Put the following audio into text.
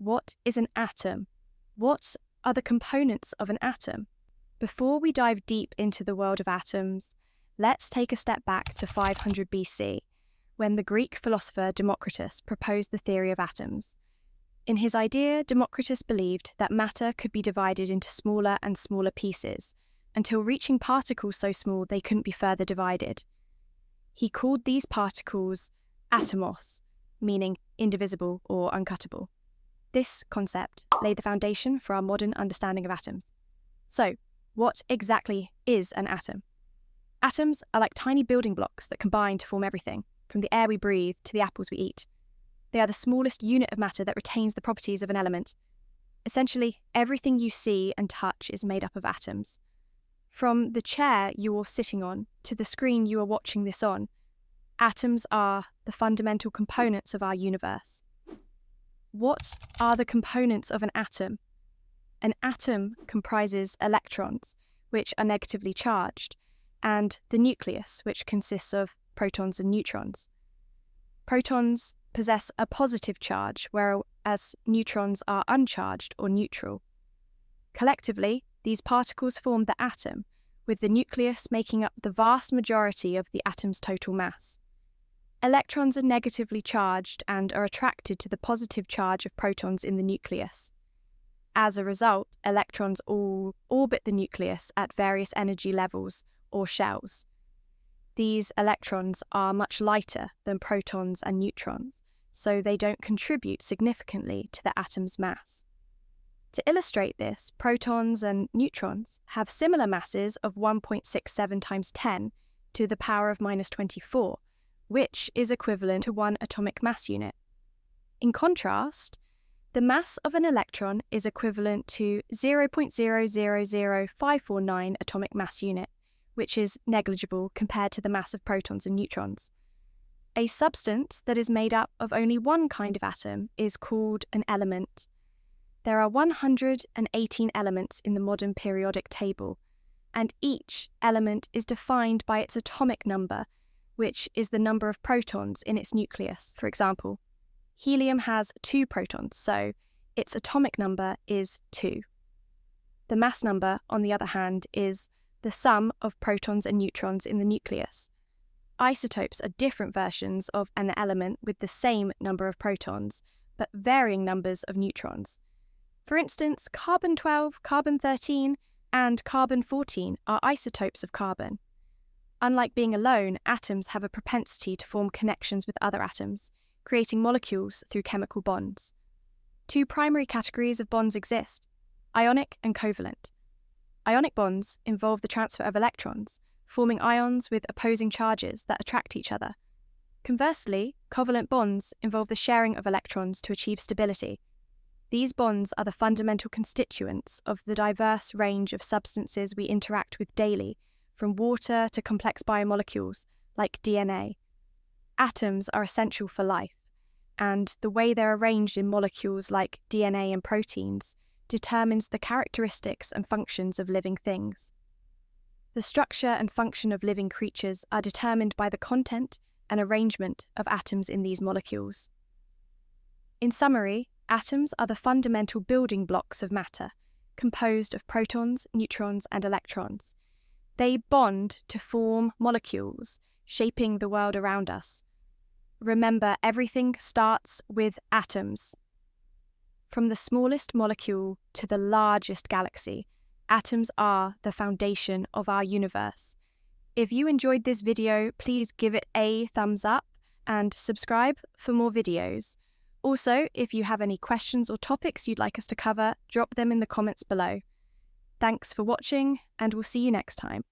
What is an atom? What are the components of an atom? Before we dive deep into the world of atoms, let's take a step back to 500 BC, when the Greek philosopher Democritus proposed the theory of atoms. In his idea, Democritus believed that matter could be divided into smaller and smaller pieces, until reaching particles so small they couldn't be further divided. He called these particles atomos, meaning indivisible or uncuttable. This concept laid the foundation for our modern understanding of atoms. So, what exactly is an atom? Atoms are like tiny building blocks that combine to form everything, from the air we breathe to the apples we eat. They are the smallest unit of matter that retains the properties of an element. Essentially, everything you see and touch is made up of atoms. From the chair you are sitting on to the screen you are watching this on, atoms are the fundamental components of our universe. What are the components of an atom? An atom comprises electrons, which are negatively charged, and the nucleus, which consists of protons and neutrons. Protons possess a positive charge, whereas neutrons are uncharged or neutral. Collectively, these particles form the atom, with the nucleus making up the vast majority of the atom's total mass. Electrons are negatively charged and are attracted to the positive charge of protons in the nucleus. As a result, electrons all orbit the nucleus at various energy levels, or shells. These electrons are much lighter than protons and neutrons, so they don't contribute significantly to the atom's mass. To illustrate this, protons and neutrons have similar masses of 1.67 times 10 to the power of minus 24, which is equivalent to 1 atomic mass unit. In contrast, the mass of an electron is equivalent to 0.000549 atomic mass unit, which is negligible compared to the mass of protons and neutrons. A substance that is made up of only one kind of atom is called an element. There are 118 elements in the modern periodic table, and each element is defined by its atomic number, which is the number of protons in its nucleus. For example, helium has 2 protons, so its atomic number is 2. The mass number, on the other hand, is the sum of protons and neutrons in the nucleus. Isotopes are different versions of an element with the same number of protons, but varying numbers of neutrons. For instance, carbon-12, carbon-13, and carbon-14 are isotopes of carbon. Unlike being alone, atoms have a propensity to form connections with other atoms, creating molecules through chemical bonds. 2 primary categories of bonds exist: ionic and covalent. Ionic bonds involve the transfer of electrons, forming ions with opposing charges that attract each other. Conversely, covalent bonds involve the sharing of electrons to achieve stability. These bonds are the fundamental constituents of the diverse range of substances we interact with daily, from water to complex biomolecules like DNA. Atoms are essential for life, and the way they're arranged in molecules like DNA and proteins determines the characteristics and functions of living things. The structure and function of living creatures are determined by the content and arrangement of atoms in these molecules. In summary, atoms are the fundamental building blocks of matter, composed of protons, neutrons, and electrons. They bond to form molecules, shaping the world around us. Remember, everything starts with atoms. From the smallest molecule to the largest galaxy, atoms are the foundation of our universe. If you enjoyed this video, please give it a thumbs up and subscribe for more videos. Also, if you have any questions or topics you'd like us to cover, drop them in the comments below. Thanks for watching, and we'll see you next time.